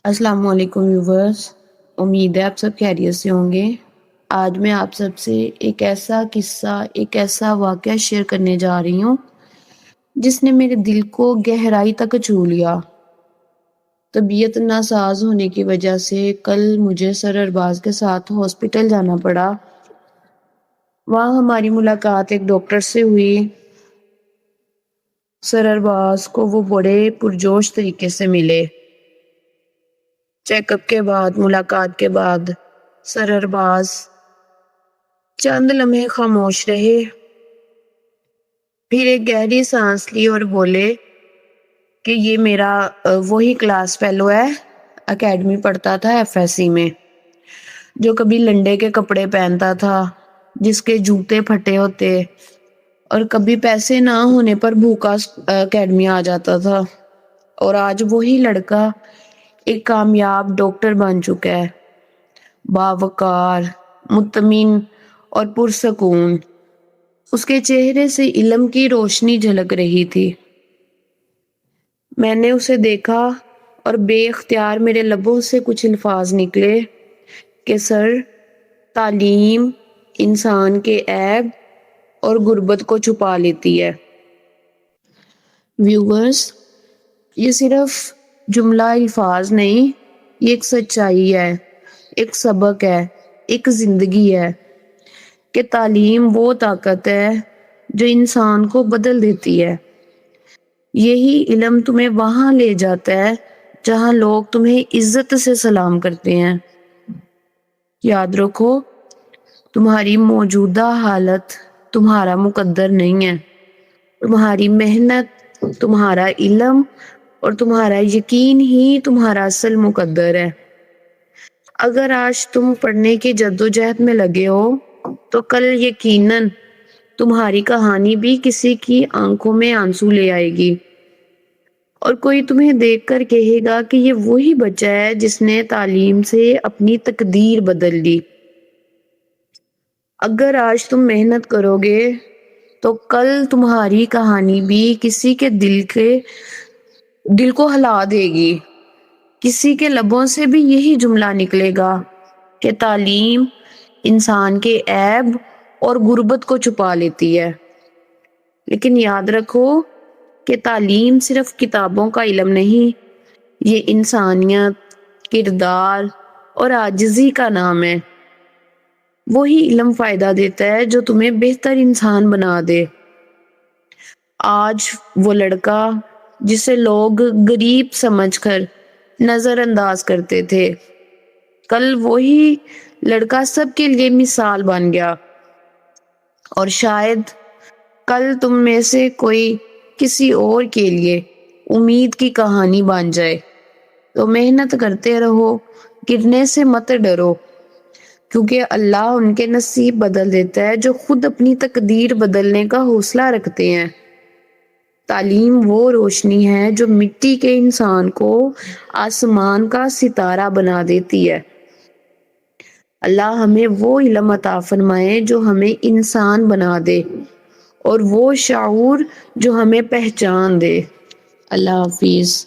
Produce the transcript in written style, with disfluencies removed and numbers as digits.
السلام علیکم ویورز، امید ہے آپ سب خیریت سے ہوں گے۔ آج میں آپ سب سے ایک ایسا قصہ، ایک ایسا واقعہ شیئر کرنے جا رہی ہوں جس نے میرے دل کو گہرائی تک چھو لیا۔ طبیعت ناساز ہونے کی وجہ سے کل مجھے سر ارباز کے ساتھ ہاسپٹل جانا پڑا۔ وہاں ہماری ملاقات ایک ڈاکٹر سے ہوئی۔ سر ارباز کو وہ بڑے پرجوش طریقے سے ملے۔ چیک اپ کے بعد، ملاقات کے بعد سر ارباز چند لمحے خاموش رہے، پھر ایک گہری سانس لی اور بولے کہ یہ میرا وہی کلاس فیلو ہے، اکیڈمی پڑھتا تھا ایف ایس سی میں، جو کبھی لنڈے کے کپڑے پہنتا تھا، جس کے جوتے پھٹے ہوتے، اور کبھی پیسے نہ ہونے پر بھوکا اکیڈمی آ جاتا تھا۔ اور آج وہی لڑکا ایک کامیاب ڈاکٹر بن چکا ہے، باوقار، مطمئن اور پرسکون۔ اس کے چہرے سے علم کی روشنی جھلک رہی تھی۔ میں نے اسے دیکھا اور بے اختیار میرے لبوں سے کچھ الفاظ نکلے کہ سر، تعلیم انسان کے عیب اور غربت کو چھپا لیتی ہے۔ ویورز، یہ صرف جملہ الفاظ نہیں، یہ ایک سچائی ہے، ایک سبق ہے، ایک زندگی ہے کہ تعلیم وہ طاقت ہے جو انسان کو بدل دیتی ہے۔ یہی علم تمہیں وہاں لے جاتا ہے جہاں لوگ تمہیں عزت سے سلام کرتے ہیں۔ یاد رکھو، تمہاری موجودہ حالت تمہارا مقدر نہیں ہے۔ تمہاری محنت، تمہارا علم اور تمہارا یقین ہی تمہارا اصل مقدر ہے۔ اگر آج تم پڑھنے کی جدوجہد میں لگے ہو تو کل یقیناً تمہاری کہانی بھی کسی کی آنکھوں میں آنسو لے آئے گی، اور کوئی تمہیں دیکھ کر کہے گا کہ یہ وہی بچہ ہے جس نے تعلیم سے اپنی تقدیر بدل لی۔ اگر آج تم محنت کرو گے تو کل تمہاری کہانی بھی کسی کے دل کو ہلا دے گی۔ کسی کے لبوں سے بھی یہی جملہ نکلے گا کہ تعلیم انسان کے عیب اور غربت کو چھپا لیتی ہے۔ لیکن یاد رکھو کہ تعلیم صرف کتابوں کا علم نہیں، یہ انسانیت، کردار اور عاجزی کا نام ہے۔ وہی علم فائدہ دیتا ہے جو تمہیں بہتر انسان بنا دے۔ آج وہ لڑکا جسے لوگ غریب سمجھ کر نظر انداز کرتے تھے، کل وہی لڑکا سب کے لیے مثال بن گیا، اور شاید کل تم میں سے کوئی کسی اور کے لیے امید کی کہانی بن جائے۔ تو محنت کرتے رہو، گرنے سے مت ڈرو، کیونکہ اللہ ان کے نصیب بدل دیتا ہے جو خود اپنی تقدیر بدلنے کا حوصلہ رکھتے ہیں۔ تعلیم وہ روشنی ہے جو مٹی کے انسان کو آسمان کا ستارہ بنا دیتی ہے۔ اللہ ہمیں وہ علم عطا فرمائے جو ہمیں انسان بنا دے، اور وہ شعور جو ہمیں پہچان دے۔ اللہ حافظ۔